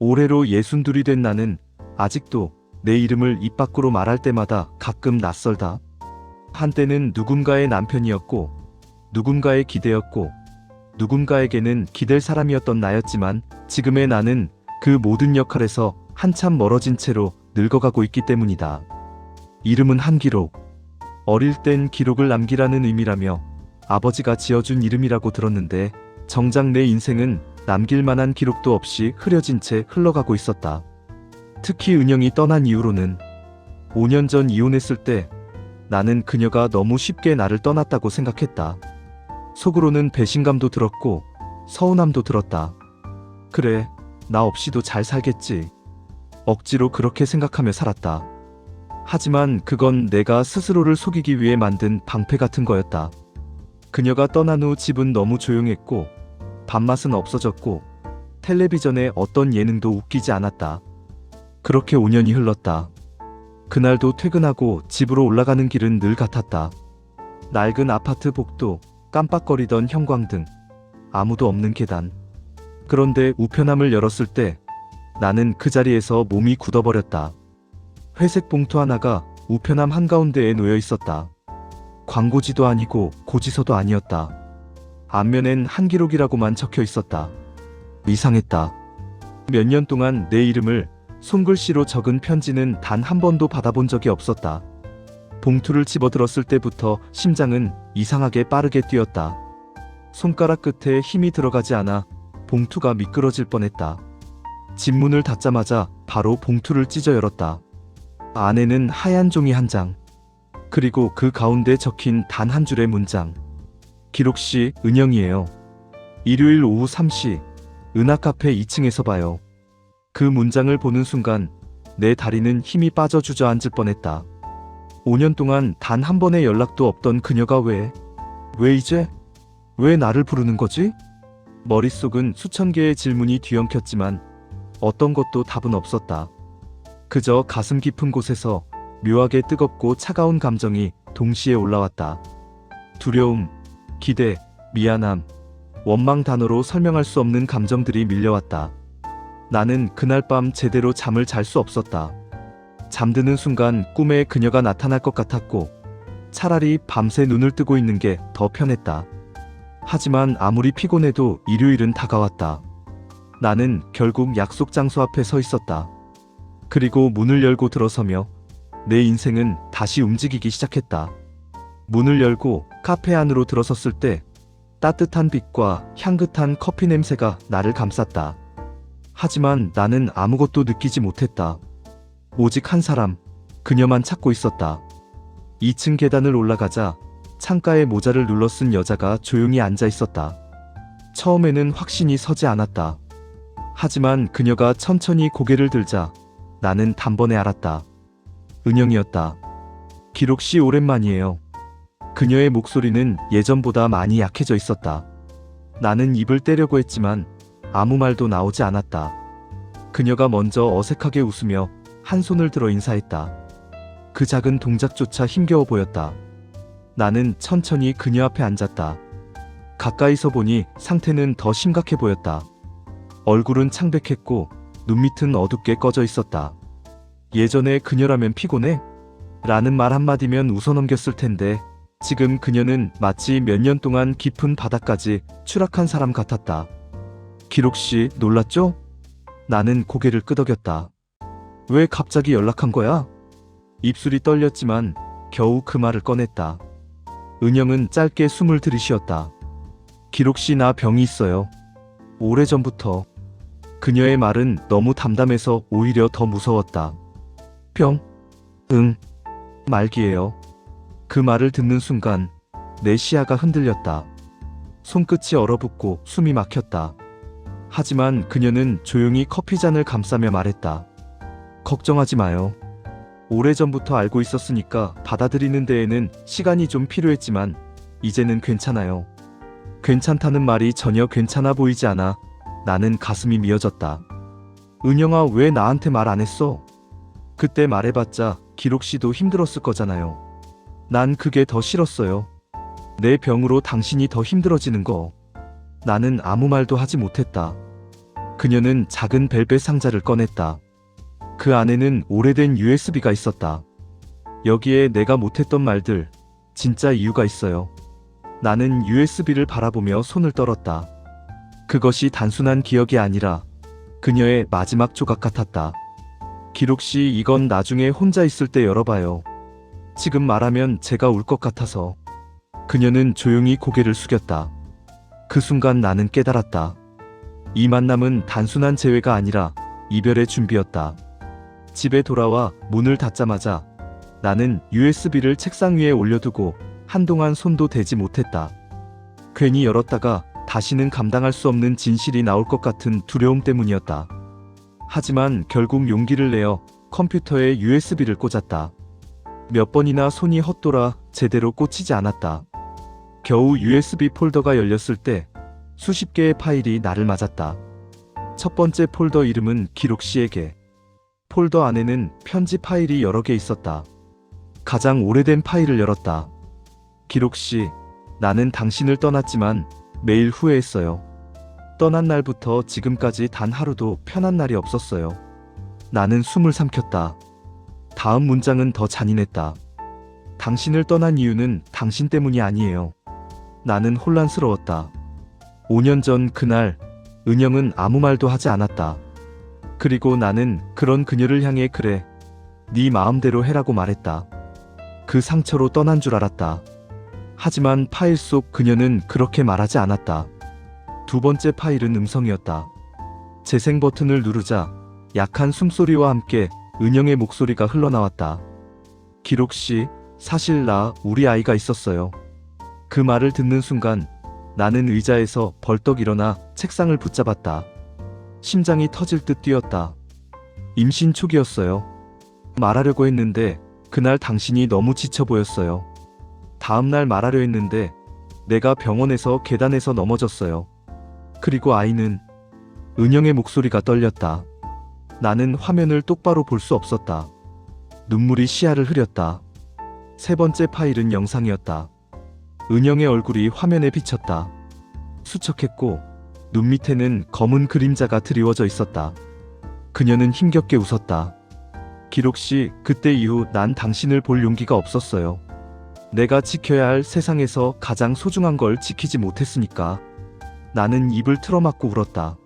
올해로 62이 된 나는 아직도 내 이름을 입 밖으로 말할 때마다 가끔 낯설다. 한때는 누군가의 남편이었고, 누군가의 기대였고, 누군가에게는 기댈 사람이었던 나였지만 지금의 나는 그 모든 역할에서 한참 멀어진 채로 늙어가고 있기 때문이다. 이름은 한기록. 어릴 땐 기록을 남기라는 의미라며 아버지가 지어준 이름이라고 들었는데 정작 내 인생은 남길 만한 기록도 없이 흐려진 채 흘러가고 있었다. 특히 은영이 떠난 이후로는 5년 전 이혼했을 때 나는 그녀가 너무 쉽게 나를 떠났다고 생각했다. 속으로는 배신감도 들었고 서운함도 들었다. 그래, 나 없이도 잘 살겠지. 억지로 그렇게 생각하며 살았다. 하지만 그건 내가 스스로를 속이기 위해 만든 방패 같은 거였다. 그녀가 떠난 후 집은 너무 조용했고 밥맛은 없어졌고 텔레비전에 어떤 예능도 웃기지 않았다. 그렇게 5년이 흘렀다. 그날도 퇴근하고 집으로 올라가는 길은 늘 같았다. 낡은 아파트 복도, 깜빡거리던 형광등, 아무도 없는 계단. 그런데 우편함을 열었을 때 나는 그 자리에서 몸이 굳어버렸다. 회색 봉투 하나가 우편함 한가운데에 놓여 있었다. 광고지도 아니고 고지서도 아니었다. 앞면엔 한기록이라고만 적혀 있었다. 이상했다. 몇 년 동안 내 이름을 손글씨로 적은 편지는 단 한 번도 받아본 적이 없었다. 봉투를 집어들었을 때부터 심장은 이상하게 빠르게 뛰었다. 손가락 끝에 힘이 들어가지 않아 봉투가 미끄러질 뻔했다. 집문을 닫자마자 바로 봉투를 찢어 열었다. 안에는 하얀 종이 한 장, 그리고 그 가운데 적힌 단 한 줄의 문장. 기록씨 은영이에요. 일요일 오후 3시 은하카페 2층에서 봐요. 그 문장을 보는 순간 내 다리는 힘이 빠져 주저앉을 뻔했다. 5년 동안 단 한 번의 연락도 없던 그녀가 왜 이제? 왜 나를 부르는 거지? 머릿속은 수천 개의 질문이 뒤엉켰지만 어떤 것도 답은 없었다. 그저 가슴 깊은 곳에서 묘하게 뜨겁고 차가운 감정이 동시에 올라왔다. 두려움, 기대, 미안함, 원망, 단어로 설명할 수 없는 감정들이 밀려왔다. 나는 그날 밤 제대로 잠을 잘 수 없었다. 잠드는 순간 꿈에 그녀가 나타날 것 같았고 차라리 밤새 눈을 뜨고 있는 게 더 편했다. 하지만 아무리 피곤해도 일요일은 다가왔다. 나는 결국 약속 장소 앞에 서 있었다. 그리고 문을 열고 들어서며 내 인생은 다시 움직이기 시작했다. 문을 열고 카페 안으로 들어섰을 때 따뜻한 빛과 향긋한 커피 냄새가 나를 감쌌다. 하지만 나는 아무것도 느끼지 못했다. 오직 한 사람, 그녀만 찾고 있었다. 2층 계단을 올라가자 창가에 모자를 눌러 쓴 여자가 조용히 앉아 있었다. 처음에는 확신이 서지 않았다. 하지만 그녀가 천천히 고개를 들자 나는 단번에 알았다. 은영이었다. 기록씨 오랜만이에요. 그녀의 목소리는 예전보다 많이 약해져 있었다. 나는 입을 떼려고 했지만 아무 말도 나오지 않았다. 그녀가 먼저 어색하게 웃으며 한 손을 들어 인사했다. 그 작은 동작조차 힘겨워 보였다. 나는 천천히 그녀 앞에 앉았다. 가까이서 보니 상태는 더 심각해 보였다. 얼굴은 창백했고 눈밑은 어둡게 꺼져 있었다. 예전에 그녀라면 피곤해? 라는 말 한마디면 웃어넘겼을 텐데 지금 그녀는 마치 몇 년 동안 깊은 바다까지 추락한 사람 같았다. 기록씨 놀랐죠? 나는 고개를 끄덕였다. 왜 갑자기 연락한 거야? 입술이 떨렸지만 겨우 그 말을 꺼냈다. 은영은 짧게 숨을 들이쉬었다. 기록씨 나 병이 있어요. 오래전부터. 그녀의 말은 너무 담담해서 오히려 더 무서웠다. 병? 응. 말기예요. 그 말을 듣는 순간 내 시야가 흔들렸다. 손끝이 얼어붙고 숨이 막혔다. 하지만 그녀는 조용히 커피잔을 감싸며 말했다. 걱정하지 마요. 오래전부터 알고 있었으니까 받아들이는 데에는 시간이 좀 필요했지만 이제는 괜찮아요. 괜찮다는 말이 전혀 괜찮아 보이지 않아 나는 가슴이 미어졌다. 은영아 왜 나한테 말 안 했어? 그때 말해봤자 기록씨도 힘들었을 거잖아요. 난 그게 더 싫었어요. 내 병으로 당신이 더 힘들어지는 거. 나는 아무 말도 하지 못했다. 그녀는 작은 벨벳 상자를 꺼냈다. 그 안에는 오래된 USB가 있었다. 여기에 내가 못했던 말들, 진짜 이유가 있어요. 나는 USB를 바라보며 손을 떨었다. 그것이 단순한 기억이 아니라 그녀의 마지막 조각 같았다. 기록씨, 이건 나중에 혼자 있을 때 열어봐요. 지금 말하면 제가 울 것 같아서. 그녀는 조용히 고개를 숙였다. 그 순간 나는 깨달았다. 이 만남은 단순한 재회가 아니라 이별의 준비였다. 집에 돌아와 문을 닫자마자 나는 USB를 책상 위에 올려두고 한동안 손도 대지 못했다. 괜히 열었다가 다시는 감당할 수 없는 진실이 나올 것 같은 두려움 때문이었다. 하지만 결국 용기를 내어 컴퓨터에 USB를 꽂았다. 몇 번이나 손이 헛돌아 제대로 꽂히지 않았다. 겨우 USB 폴더가 열렸을 때 수십 개의 파일이 나를 맞았다. 첫 번째 폴더 이름은 기록씨에게. 폴더 안에는 편지 파일이 여러 개 있었다. 가장 오래된 파일을 열었다. 기록씨, 나는 당신을 떠났지만 매일 후회했어요. 떠난 날부터 지금까지 단 하루도 편한 날이 없었어요. 나는 숨을 삼켰다. 다음 문장은 더 잔인했다. 당신을 떠난 이유는 당신 때문이 아니에요. 나는 혼란스러웠다. 5년 전 그날, 은영은 아무 말도 하지 않았다. 그리고 나는 그런 그녀를 향해 그래, 네 마음대로 해라고 말했다. 그 상처로 떠난 줄 알았다. 하지만 파일 속 그녀는 그렇게 말하지 않았다. 두 번째 파일은 음성이었다. 재생 버튼을 누르자 약한 숨소리와 함께 은영의 목소리가 흘러나왔다. 기록씨, 사실 우리 아이가 있었어요. 그 말을 듣는 순간 나는 의자에서 벌떡 일어나 책상을 붙잡았다. 심장이 터질 듯 뛰었다. 임신 초기였어요. 말하려고 했는데 그날 당신이 너무 지쳐 보였어요. 다음날 말하려 했는데 내가 병원에서 계단에서 넘어졌어요. 그리고 아이는... 은영의 목소리가 떨렸다. 나는 화면을 똑바로 볼 수 없었다. 눈물이 시야를 흐렸다. 세 번째 파일은 영상이었다. 은영의 얼굴이 화면에 비쳤다. 수척했고 눈 밑에는 검은 그림자가 드리워져 있었다. 그녀는 힘겹게 웃었다. 기록씨, 그때 이후 난 당신을 볼 용기가 없었어요. 내가 지켜야 할 세상에서 가장 소중한 걸 지키지 못했으니까. 나는 입을 틀어막고 울었다.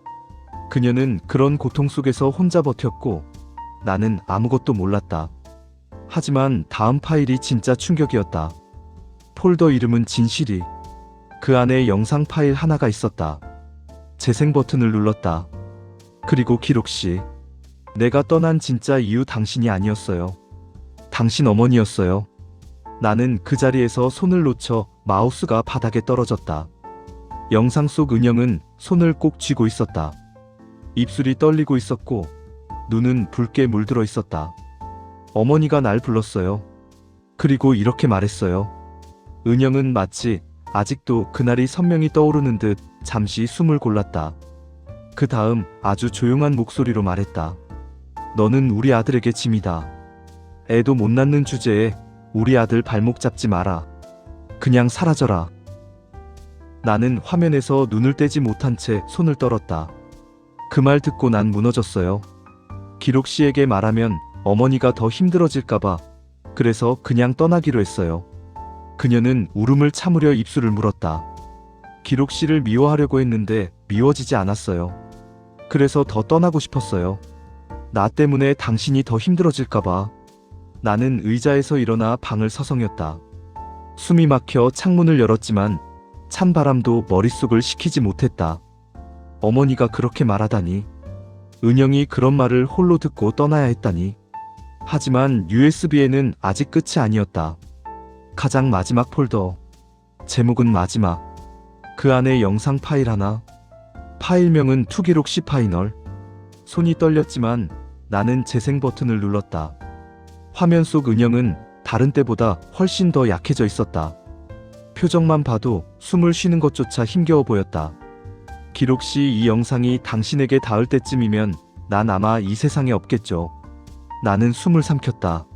그녀는 그런 고통 속에서 혼자 버텼고 나는 아무것도 몰랐다. 하지만 다음 파일이 진짜 충격이었다. 폴더 이름은 진실이. 그 안에 영상 파일 하나가 있었다. 재생 버튼을 눌렀다. 그리고 기록씨, 내가 떠난 진짜 이유 당신이 아니었어요. 당신 어머니였어요. 나는 그 자리에서 손을 놓쳐 마우스가 바닥에 떨어졌다. 영상 속 은영은 손을 꼭 쥐고 있었다. 입술이 떨리고 있었고 눈은 붉게 물들어 있었다. 어머니가 날 불렀어요. 그리고 이렇게 말했어요. 은영은 마치 아직도 그날이 선명히 떠오르는 듯 잠시 숨을 골랐다. 그 다음 아주 조용한 목소리로 말했다. 너는 우리 아들에게 짐이다. 애도 못 낳는 주제에 우리 아들 발목 잡지 마라. 그냥 사라져라. 나는 화면에서 눈을 떼지 못한 채 손을 떨었다. 그 말 듣고 난 무너졌어요. 기록씨에게 말하면 어머니가 더 힘들어질까봐 그래서 그냥 떠나기로 했어요. 그녀는 울음을 참으려 입술을 물었다. 기록씨를 미워하려고 했는데 미워지지 않았어요. 그래서 더 떠나고 싶었어요. 나 때문에 당신이 더 힘들어질까봐. 나는 의자에서 일어나 방을 서성였다. 숨이 막혀 창문을 열었지만 찬바람도 머릿속을 식히지 못했다. 어머니가 그렇게 말하다니. 은영이 그런 말을 홀로 듣고 떠나야 했다니. 하지만 USB에는 아직 끝이 아니었다. 가장 마지막 폴더. 제목은 마지막. 그 안에 영상 파일 하나. 파일명은 투기록씨 파이널. 손이 떨렸지만 나는 재생 버튼을 눌렀다. 화면 속 은영은 다른 때보다 훨씬 더 약해져 있었다. 표정만 봐도 숨을 쉬는 것조차 힘겨워 보였다. 기록씨, 이 영상이 당신에게 닿을 때쯤이면 난 아마 이 세상에 없겠죠. 나는 숨을 삼켰다.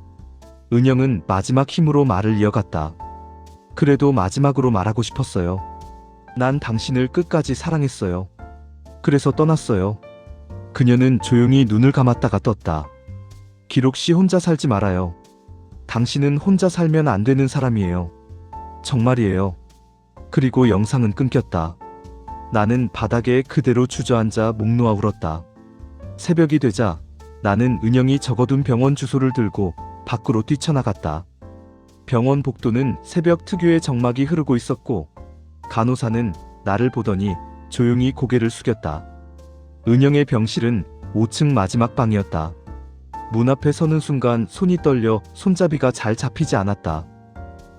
은영은 마지막 힘으로 말을 이어갔다. 그래도 마지막으로 말하고 싶었어요. 난 당신을 끝까지 사랑했어요. 그래서 떠났어요. 그녀는 조용히 눈을 감았다가 떴다. 기록 씨 혼자 살지 말아요. 당신은 혼자 살면 안 되는 사람이에요. 정말이에요. 그리고 영상은 끊겼다. 나는 바닥에 그대로 주저앉아 목 놓아 울었다. 새벽이 되자 나는 은영이 적어둔 병원 주소를 들고 밖으로 뛰쳐나갔다. 병원 복도는 새벽 특유의 정막이 흐르고 있었고 간호사는 나를 보더니 조용히 고개를 숙였다. 은영의 병실은 5층 마지막 방이었다. 문 앞에 서는 순간 손이 떨려 손잡이가 잘 잡히지 않았다.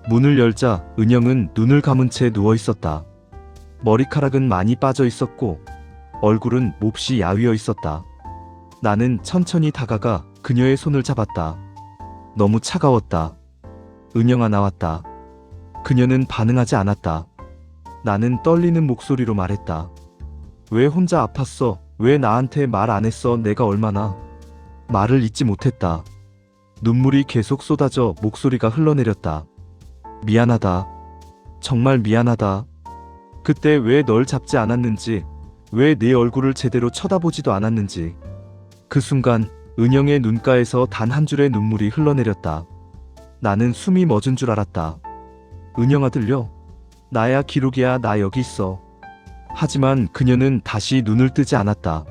문을 열자 은영은 눈을 감은 채 누워 있었다. 머리카락은 많이 빠져 있었고 얼굴은 몹시 야위어 있었다. 나는 천천히 다가가 그녀의 손을 잡았다. 너무 차가웠다. 은영아 나왔다. 그녀는 반응하지 않았다. 나는 떨리는 목소리로 말했다. 왜 혼자 아팠어? 왜 나한테 말 안 했어? 내가 얼마나... 말을 잇지 못했다. 눈물이 계속 쏟아져 목소리가 흘러내렸다. 미안하다. 정말 미안하다. 그때 왜 널 잡지 않았는지, 왜 내 얼굴을 제대로 쳐다보지도 않았는지. 그 순간 은영의 눈가에서 단 한 줄의 눈물이 흘러내렸다. 나는 숨이 멎은 줄 알았다. 은영아 들려? 나야 기록이야. 나 여기 있어. 하지만 그녀는 다시 눈을 뜨지 않았다.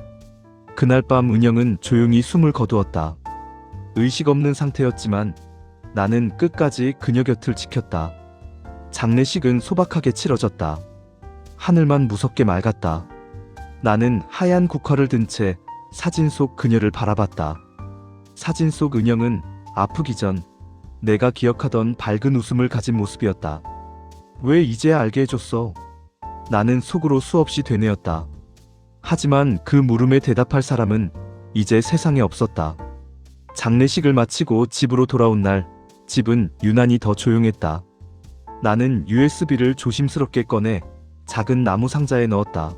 그날 밤 은영은 조용히 숨을 거두었다. 의식 없는 상태였지만 나는 끝까지 그녀 곁을 지켰다. 장례식은 소박하게 치러졌다. 하늘만 무섭게 맑았다. 나는 하얀 국화를 든 채 사진 속 그녀를 바라봤다. 사진 속 은영은 아프기 전 내가 기억하던 밝은 웃음을 가진 모습이었다. 왜 이제 알게 해줬어? 나는 속으로 수없이 되뇌었다. 하지만 그 물음에 대답할 사람은 이제 세상에 없었다. 장례식을 마치고 집으로 돌아온 날, 집은 유난히 더 조용했다. 나는 USB를 조심스럽게 꺼내 작은 나무 상자에 넣었다.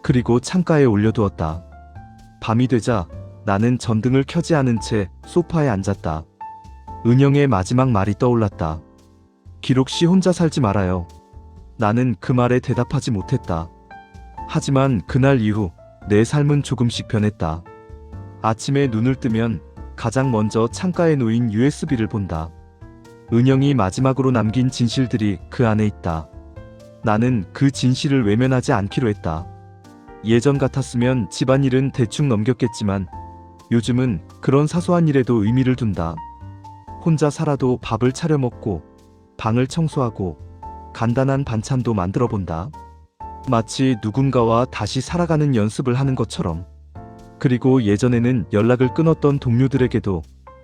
그리고 창가에 올려두었다. 밤이 되자 나는 전등을 켜지 않은 채 소파에 앉았다. 은영의 마지막 말이 떠올랐다. 기록 씨 혼자 살지 말아요. 나는 그 말에 대답하지 못했다. 하지만 그날 이후 내 삶은 조금씩 변했다. 아침에 눈을 뜨면 가장 먼저 창가에 놓인 USB를 본다. 은영이 마지막으로 남긴 진실들이 그 안에 있다. 나는 그 진실을 외면하지 않기로 했다. 예전 같았으면 집안일은 대충 넘겼겠지만 요즘은 그런 사소한 일에도 의미를 둔다. 혼자 살아도 밥을 차려 먹고 방을 청소하고 간단한 반찬도 만들어 본다. 마치 누군가와 다시 살아가는 연습을 하는 것처럼. 그리고 예전에는 연락을 끊었던 동료들에게도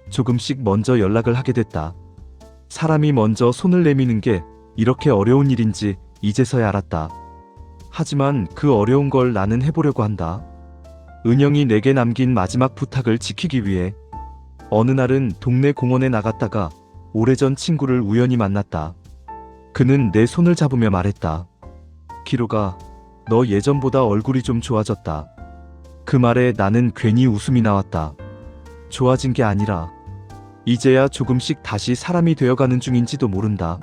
조금씩 먼저 연락을 하게 됐다. 사람이 먼저 손을 내미는 게 이렇게 어려운 일인지 이제서야 알았다. 하지만 그 어려운 걸 나는 해보려고 한다. 은영이 내게 남긴 마지막 부탁을 지키기 위해. 어느 날은 동네 공원에 나갔다가 오래전 친구를 우연히 만났다. 그는 내 손을 잡으며 말했다. 기록아, 너 예전보다 얼굴이 좀 좋아졌다. 그 말에 나는 괜히 웃음이 나왔다. 좋아진 게 아니라 이제야 조금씩 다시 사람이 되어가는 중인지도 모른다.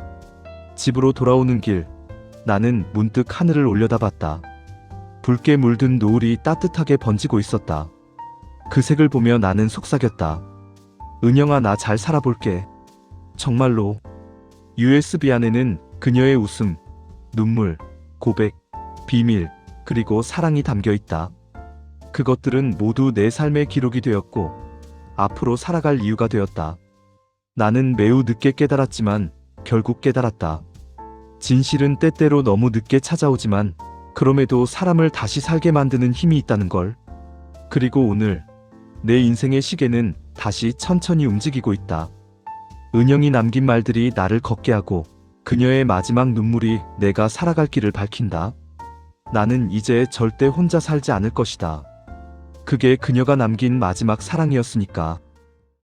집으로 돌아오는 길, 나는 문득 하늘을 올려다봤다. 붉게 물든 노을이 따뜻하게 번지고 있었다. 그 색을 보며 나는 속삭였다. 은영아, 나 잘 살아볼게. 정말로. USB 안에는 그녀의 웃음, 눈물, 고백, 비밀, 그리고 사랑이 담겨 있다. 그것들은 모두 내 삶의 기록이 되었고 앞으로 살아갈 이유가 되었다. 나는 매우 늦게 깨달았지만 결국 깨달았다. 진실은 때때로 너무 늦게 찾아오지만 그럼에도 사람을 다시 살게 만드는 힘이 있다는 걸. 그리고 오늘 내 인생의 시계는 다시 천천히 움직이고 있다. 은영이 남긴 말들이 나를 걷게 하고 그녀의 마지막 눈물이 내가 살아갈 길을 밝힌다. 나는 이제 절대 혼자 살지 않을 것이다. 그게 그녀가 남긴 마지막 사랑이었으니까.